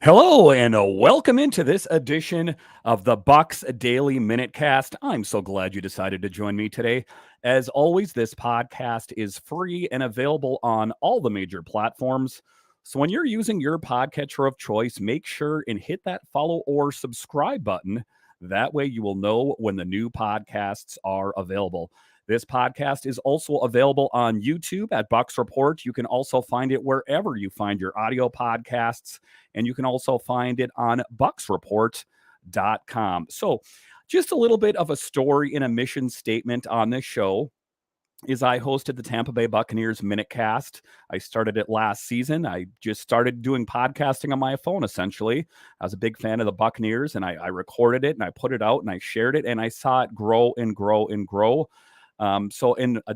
Hello and welcome into this edition of the Bucs Daily MinuteCast. I'm so glad you decided to join me today. As always, this podcast is free and available on all the major platforms. So when you're using your podcatcher of choice, make sure and hit that follow or subscribe button. That way you will know when the new podcasts are available. This podcast is also available on YouTube at Bucs Report. You can also find it wherever you find your audio podcasts, and you can also find it on bucsreport.com. So, just a little bit of a story and a mission statement on this show is I hosted the Tampa Bay Buccaneers MinuteCast. I started it last season. I just started doing podcasting on my phone, essentially. I was a big fan of the Buccaneers, and I recorded it, and I put it out, and I shared it, and I saw it grow and grow and grow.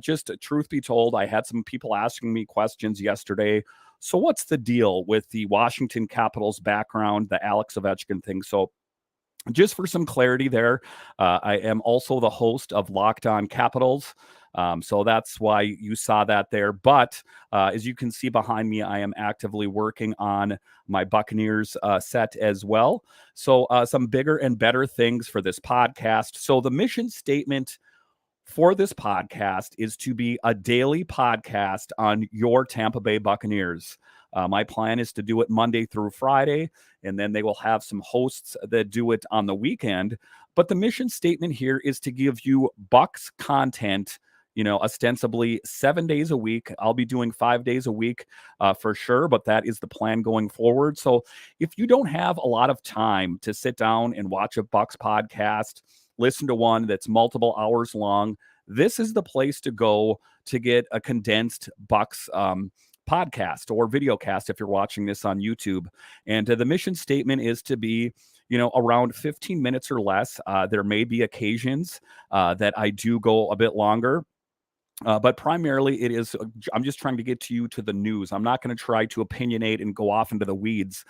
Just truth be told, I had some people asking me questions yesterday. So what's the deal with the Washington Capitals background, the Alex Ovechkin thing? So just for some clarity there, I am also the host of Locked On Capitals. So that's why you saw that there. But as you can see behind me, I am actively working on my Buccaneers set as well. So some bigger and better things for this podcast. So the mission statement for this podcast is to be a daily podcast on your Tampa Bay Buccaneers. My plan is to do it Monday through Friday, and then they will have some hosts that do it on the weekend. But the mission statement here is to give you Bucs content, ostensibly 7 days a week. I'll be doing 5 days a week for sure, but that is the plan going forward. So if you don't have a lot of time to sit down and watch a Bucs podcast, listen to one that's multiple hours long, this is the place to go to get a condensed Bucs podcast or video cast if you're watching this on YouTube. And the mission statement is to be, around 15 minutes or less. There may be occasions that I do go a bit longer. But primarily it is, I'm just trying to get to you to the news. I'm not going to try to opinionate and go off into the weeds.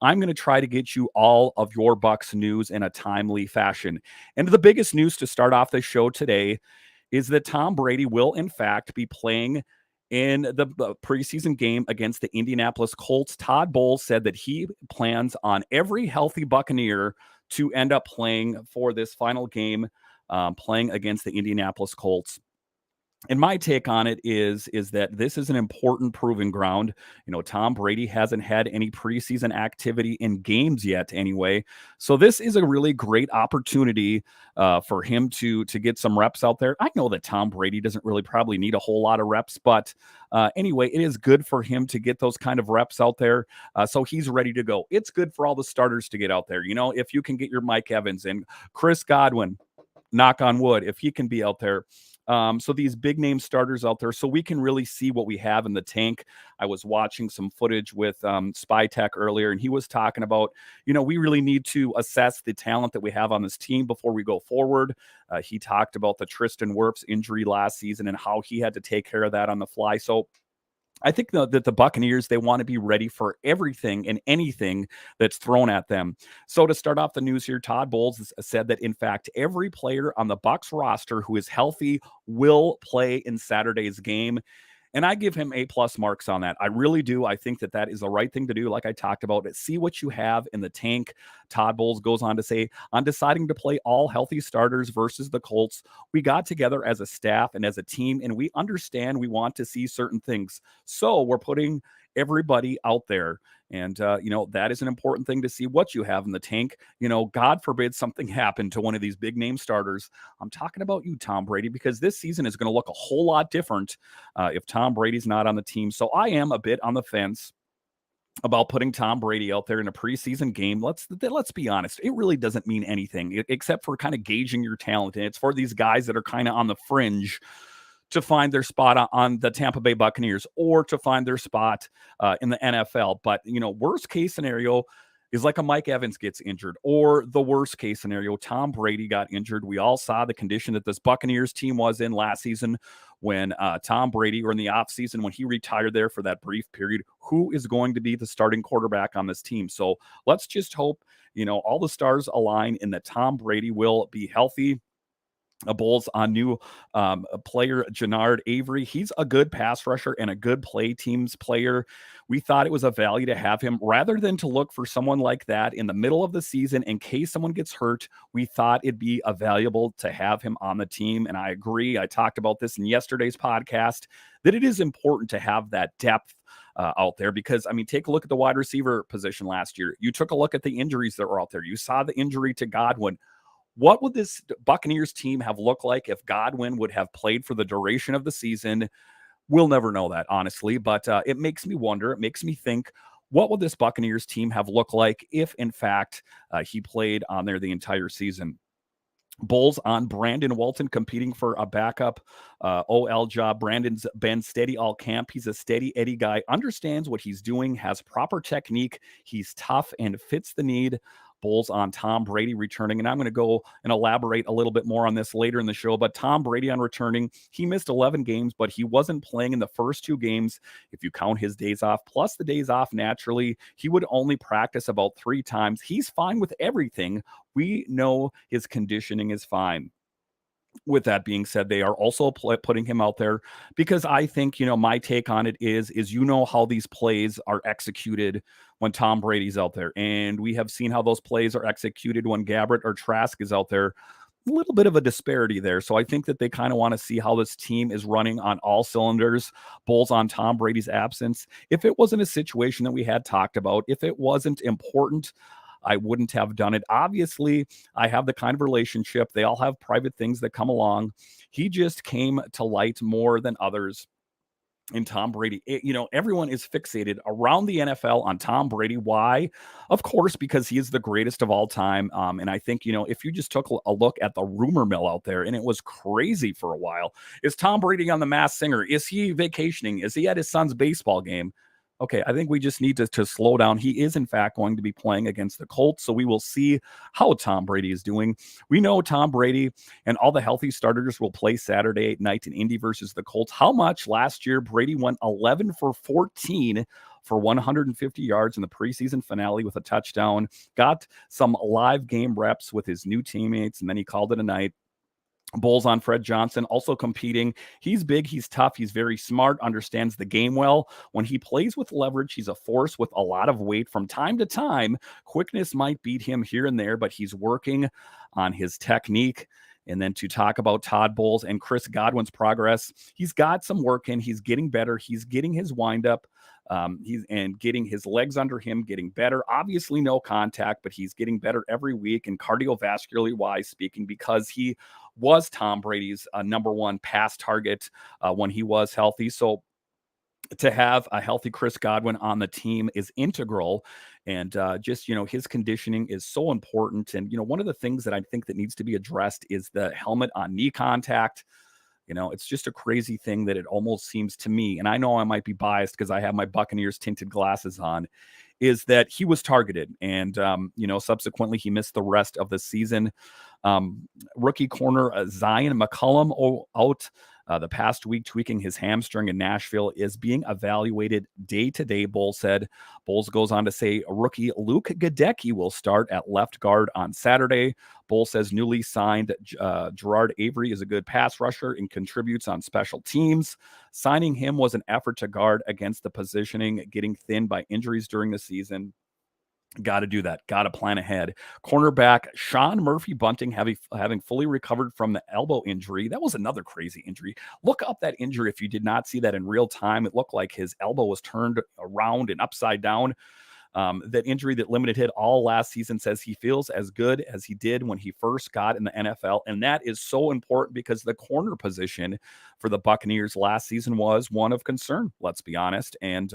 I'm going to try to get you all of your Bucs news in a timely fashion. And the biggest news to start off the show today is that Tom Brady will, in fact, be playing in the preseason game against the Indianapolis Colts. Todd Bowles said that he plans on every healthy Buccaneer to end up playing for this final game, playing against the Indianapolis Colts. And my take on it is that this is an important proving ground. Tom Brady hasn't had any preseason activity in games yet anyway. So this is a really great opportunity for him to get some reps out there. I know that Tom Brady doesn't really probably need a whole lot of reps, but anyway, it is good for him to get those kind of reps out there. So he's ready to go. It's good for all the starters to get out there. If you can get your Mike Evans and Chris Godwin, knock on wood, if he can be out there. So these big name starters out there, so we can really see what we have in the tank. I was watching some footage with Spy Tech earlier, and he was talking about, we really need to assess the talent that we have on this team before we go forward. He talked about the Tristan Wirfs injury last season and how he had to take care of that on the fly. So I think that the Buccaneers, they want to be ready for everything and anything that's thrown at them. So to start off the news here, Todd Bowles said that, in fact, every player on the Bucs roster who is healthy will play in Saturday's game. And I give him A+ marks on that. I really do. I think that is the right thing to do. Like I talked about, see what you have in the tank. Todd Bowles goes on to say, on deciding to play all healthy starters versus the Colts, we got together as a staff and as a team, and we understand we want to see certain things. So we're putting everybody out there. And, that is an important thing to see what you have in the tank. God forbid something happened to one of these big name starters. I'm talking about you, Tom Brady, because this season is going to look a whole lot different if Tom Brady's not on the team. So I am a bit on the fence about putting Tom Brady out there in a preseason game. Let's be honest. It really doesn't mean anything except for kind of gauging your talent. And it's for these guys that are kind of on the fringe to find their spot on the Tampa Bay Buccaneers or to find their spot in the NFL. But, worst case scenario is like a Mike Evans gets injured, or the worst case scenario, Tom Brady got injured. We all saw the condition that this Buccaneers team was in last season when Tom Brady, or in the offseason when he retired there for that brief period. Who is going to be the starting quarterback on this team? So let's just hope, all the stars align and that Tom Brady will be healthy. Bulls on new player Jannard Avery. He's a good pass rusher and a good play teams player. We thought it was a value to have him rather than to look for someone like that in the middle of the season in case someone gets hurt. We thought it'd be a valuable to have him on the team. And I agree. I talked about this in yesterday's podcast that it is important to have that depth out there because, I mean, take a look at the wide receiver position last year. You took a look at the injuries that were out there. You saw the injury to Godwin. What would this Buccaneers team have looked like if Godwin would have played for the duration of the season? We'll never know that, honestly, but it makes me wonder. It makes me think, what would this Buccaneers team have looked like if, in fact, he played on there the entire season? Bulls on Brandon Walton competing for a backup OL job. Brandon's been steady all camp. He's a steady Eddie guy, understands what he's doing, has proper technique. He's tough and fits the need. Bulls on Tom Brady returning. And I'm going to go and elaborate a little bit more on this later in the show. But Tom Brady on returning, he missed 11 games, but he wasn't playing in the first 2 games. If you count his days off, plus the days off naturally, he would only practice about 3 times. He's fine with everything. We know his conditioning is fine. With that being said, they are also putting him out there because I think, my take on it is how these plays are executed when Tom Brady's out there. And we have seen how those plays are executed when Gabbert or Trask is out there. A little bit of a disparity there. So I think that they kind of want to see how this team is running on all cylinders. Bulls on Tom Brady's absence. If it wasn't a situation that we had talked about, if it wasn't important, I wouldn't have done it. Obviously, I have the kind of relationship. They all have private things that come along. He just came to light more than others in Tom Brady. Everyone is fixated around the NFL on Tom Brady. Why? Of course, because he is the greatest of all time. And I think, if you just took a look at the rumor mill out there, and it was crazy for a while. Is Tom Brady on The Masked Singer? Is he vacationing? Is he at his son's baseball game? Okay, I think we just need to slow down. He is, in fact, going to be playing against the Colts, so we will see how Tom Brady is doing. We know Tom Brady and all the healthy starters will play Saturday night in Indy versus the Colts. How much last year? Brady went 11 for 14 for 150 yards in the preseason finale with a touchdown, got some live game reps with his new teammates, and then he called it a night. Bulls on Fred Johnson, also competing. He's big, he's tough, he's very smart, understands the game well. When he plays with leverage, he's a force with a lot of weight. From time to time, quickness might beat him here and there, but he's working on his technique. And then to talk about Todd Bowles and Chris Godwin's progress, he's got some work in. He's getting better. He's getting his windup. He's getting his legs under him, getting better. Obviously, no contact, but he's getting better every week. And cardiovascularly wise speaking, because he was Tom Brady's number 1 pass target when he was healthy. So to have a healthy Chris Godwin on the team is integral. And his conditioning is so important. And, one of the things that I think that needs to be addressed is the helmet on knee contact. It's just a crazy thing that it almost seems to me, and I know I might be biased because I have my Buccaneers tinted glasses on, is that he was targeted and, subsequently he missed the rest of the season. Rookie corner Zion McCollum out the past week, tweaking his hamstring in Nashville, is being evaluated day to day, Bowles said. Bowles goes on to say rookie Luke Gadecki will start at left guard on Saturday. Bowles says newly signed Gerard Avery is a good pass rusher and contributes on special teams. Signing him was an effort to guard against the positioning getting thin by injuries during the season. Got to do that. Got to plan ahead. Cornerback Sean Murphy-Bunting having fully recovered from the elbow injury. That was another crazy injury. Look up that injury if you did not see that in real time. It looked like his elbow was turned around and upside down. That injury that limited hit all last season, says he feels as good as he did when he first got in the NFL. And that is so important because the corner position for the Buccaneers last season was one of concern, let's be honest. And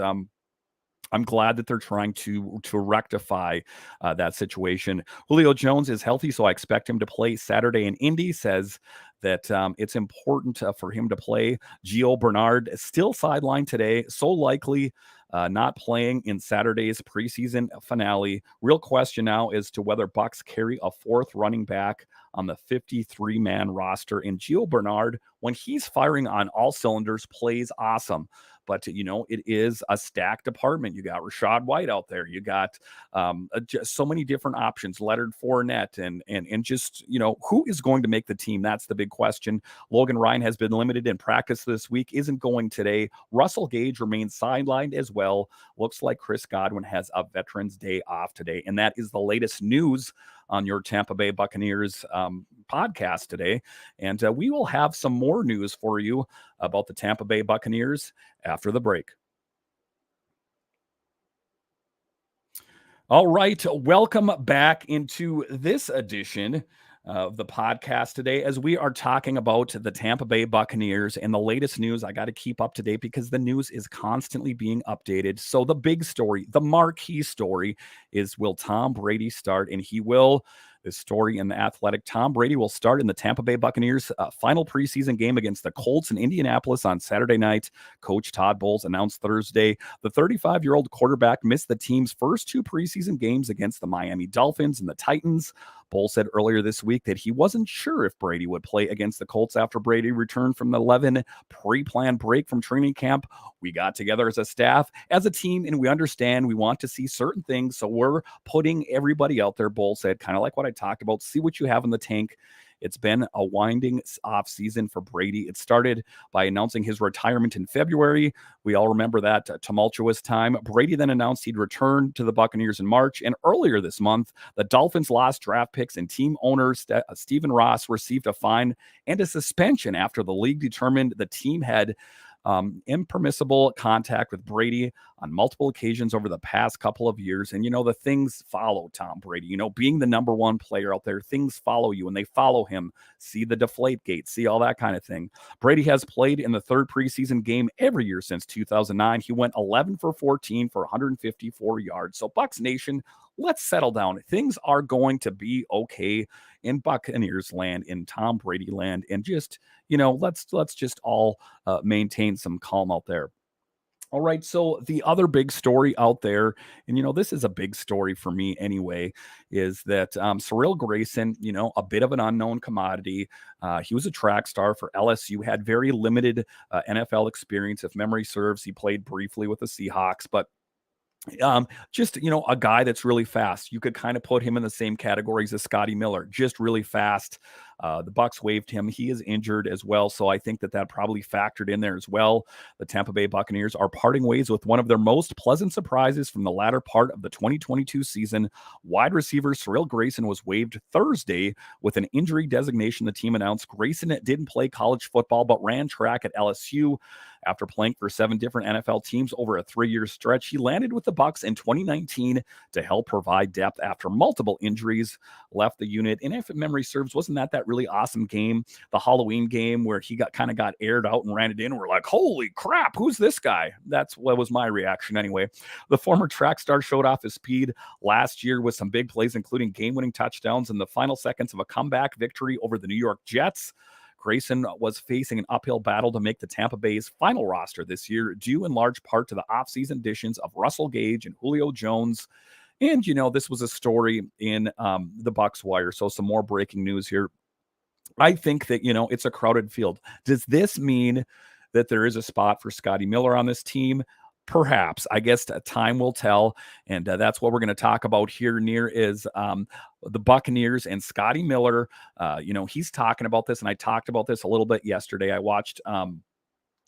I'm glad that they're trying to rectify that situation. Julio Jones is healthy, so I expect him to play Saturday in Indy. Says that it's important for him to play. Gio Bernard is still sidelined today, so likely not playing in Saturday's preseason finale. Real question now is to whether Bucs carry a 4th running back on the 53-man roster. And Gio Bernard, when he's firing on all cylinders, plays awesome. but it is a stacked department. You got Rashad White out there. You got just so many different options. Leonard Fournette, and just who is going to make the team? That's the big question. Logan Ryan has been limited in practice this week, isn't going today. Russell Gage remains sidelined as well. Looks like Chris Godwin has a Veterans Day off today, and that is the latest news on your Tampa Bay Buccaneers podcast today. And we will have some more news for you about the Tampa Bay Buccaneers after the break. All right, welcome back into this edition of the podcast today, as we are talking about the Tampa Bay Buccaneers and the latest news. I got to keep up to date because the news is constantly being updated. So the big story, the marquee story, is will Tom Brady start? And he will. This story in The Athletic: Tom Brady will start in the Tampa Bay Buccaneers final preseason game against the Colts in Indianapolis on Saturday night. Coach Todd Bowles announced Thursday the 35-year-old quarterback missed the team's first 2 preseason games against the Miami Dolphins and the Titans. Bowles said earlier this week that he wasn't sure if Brady would play against the Colts after Brady returned from the 11 pre-planned break from training camp. We got together as a staff, as a team, and we understand we want to see certain things, so we're putting everybody out there, Bowles said, kind of like what I talked about. See what you have in the tank. It's been a winding off season for Brady. It started by announcing his retirement in February. We all remember that tumultuous time. Brady then announced he'd return to the Buccaneers in March. And earlier this month, the Dolphins lost draft picks, and team owner Stephen Ross received a fine and a suspension after the league determined the team had impermissible contact with Brady on multiple occasions over the past couple of years. And, the things follow Tom Brady. Being the number one player out there, things follow you and they follow him. See the deflate gate, see all that kind of thing. Brady has played in the 3rd preseason game every year since 2009. He went 11 for 14 for 154 yards. So Bucs Nation, let's settle down. Things are going to be okay in Buccaneers land, in Tom Brady land, and just, let's just all maintain some calm out there. All right, so the other big story out there, and this is a big story for me anyway, is that Cyril Grayson, a bit of an unknown commodity. He was a track star for LSU, had very limited NFL experience. If memory serves, he played briefly with the Seahawks, but just, a guy that's really fast. You could kind of put him in the same categories as Scotty Miller, just really fast. The Bucs waived him. He is injured as well, so I think that probably factored in there as well. The Tampa Bay Buccaneers are parting ways with one of their most pleasant surprises from the latter part of the 2022 season. Wide receiver Cyril Grayson was waived Thursday with an injury designation. The team announced Grayson didn't play college football but ran track at LSU. After playing for 7 different NFL teams over a 3-year stretch, he landed with the Bucs in 2019 to help provide depth after multiple injuries left the unit. And if memory serves, wasn't that really awesome game, the Halloween game, where he got aired out and ran it in? We're like, holy crap, who's this guy? That's what was my reaction anyway. The former track star showed off his speed last year with some big plays, including game-winning touchdowns in the final seconds of a comeback victory over the New York Jets. Grayson was facing an uphill battle to make the Tampa Bay's final roster this year, due in large part to the offseason additions of Russell Gage and Julio Jones. And, this was a story in the Bucs Wire. So some more breaking news here. I think that, it's a crowded field. Does this mean that there is a spot for Scotty Miller on this team? Perhaps. I guess time will tell. And that's what we're going to talk about here near is the Buccaneers and Scotty Miller. He's talking about this, and I talked about this a little bit yesterday. I watched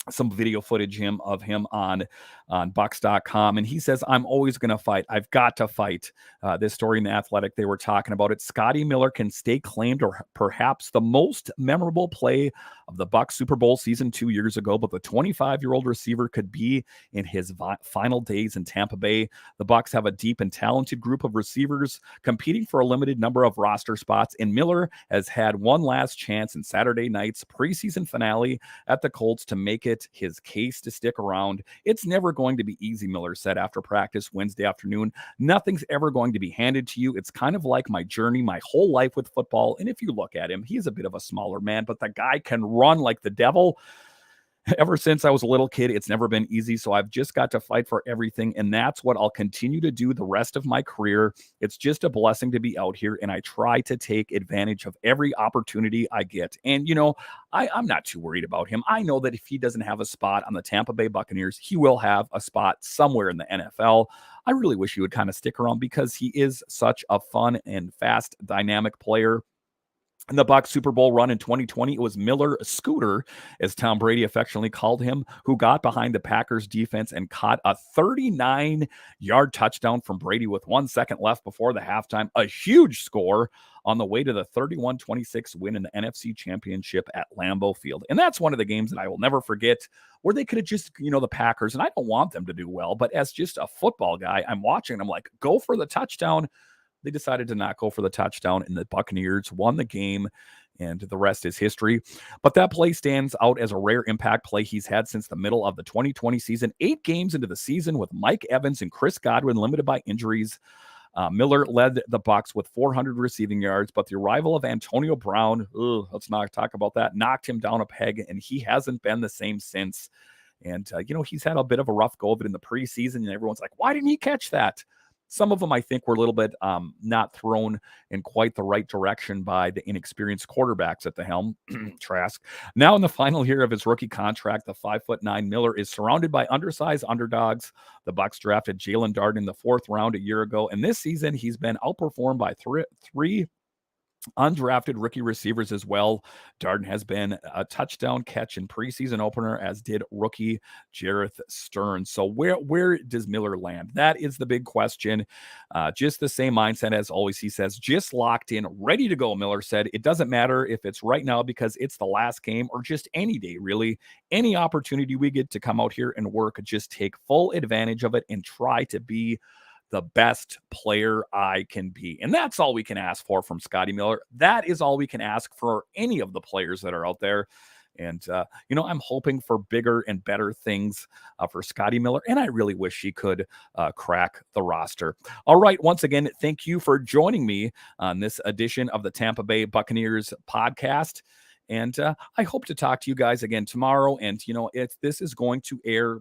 some video footage of him on Bucs.com, and he says, I'm always going to fight. I've got to fight. This story in The Athletic, they were talking about it. Scotty Miller can stay claimed or perhaps the most memorable play of the Bucs Super Bowl season 2 years ago, but the 25-year-old receiver could be in his final days in Tampa Bay. The Bucs have a deep and talented group of receivers competing for a limited number of roster spots, and Miller has had one last chance in Saturday night's preseason finale at the Colts to make it his case to stick around. It's never going to be easy, Miller said after practice Wednesday afternoon. Nothing's ever going to be handed to you. It's kind of like my journey, my whole life with football. And if you look at him, he's a bit of a smaller man, but the guy can run like the devil. Ever since I was a little kid, it's never been easy, so I've just got to fight for everything, and that's what I'll continue to do the rest of my career. It's just a blessing to be out here, and I try to take advantage of every opportunity I get. And, I'm not too worried about him. I know that if he doesn't have a spot on the Tampa Bay Buccaneers, he will have a spot somewhere in the NFL. I really wish he would kind of stick around because he is such a fun and fast, dynamic player. In the Bucs Super Bowl run in 2020, it was Miller Scooter, as Tom Brady affectionately called him, who got behind the Packers defense and caught a 39-yard touchdown from Brady with 1 second left before the halftime. A huge score on the way to the 31-26 win in the NFC Championship at Lambeau Field. And that's one of the games that I will never forget, where they could have just, the Packers, and I don't want them to do well, but as just a football guy, I'm watching, I'm like, go for the touchdown. They decided to not go for the touchdown, and the Buccaneers won the game, and the rest is history. But that play stands out as a rare impact play he's had since the middle of the 2020 season. 8 games into the season with Mike Evans and Chris Godwin limited by injuries. Miller led the Bucs with 400 receiving yards, but the arrival of Antonio Brown, let's not talk about that, knocked him down a peg, and he hasn't been the same since. And, he's had a bit of a rough go of it in the preseason, and everyone's like, why didn't he catch that? Some of them, I think, were a little bit not thrown in quite the right direction by the inexperienced quarterbacks at the helm. Trask. Now in the final year of his rookie contract, the 5'9" Miller is surrounded by undersized underdogs. The Bucs drafted Jalen Darden in the 4th round a year ago, and this season he's been outperformed by three undrafted rookie receivers as well. Darden has been a touchdown catch in preseason opener, as did rookie Jareth Stearns. So where does Miller land? That is the big question. Just the same mindset as always. He says, just locked in, ready to go. Miller said, it doesn't matter if it's right now because it's the last game or just any day, really. Any opportunity we get to come out here and work, just take full advantage of it and try to be the best player I can be. And that's all we can ask for from Scotty Miller. That is all we can ask for any of the players that are out there. And, I'm hoping for bigger and better things for Scotty Miller. And I really wish he could crack the roster. All right. Once again, thank you for joining me on this edition of the Tampa Bay Buccaneers podcast. And I hope to talk to you guys again tomorrow. And, this is going to air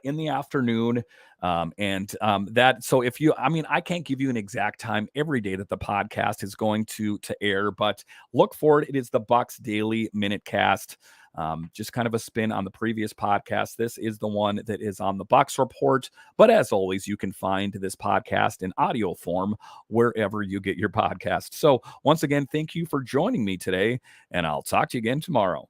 in the afternoon. So if you, I can't give you an exact time every day that the podcast is going to air, but look for it. It is the Bucs Daily MinuteCast. Just kind of a spin on the previous podcast. This is the one that is on the Bucs Report. But as always, you can find this podcast in audio form wherever you get your podcast. So once again, thank you for joining me today, and I'll talk to you again tomorrow.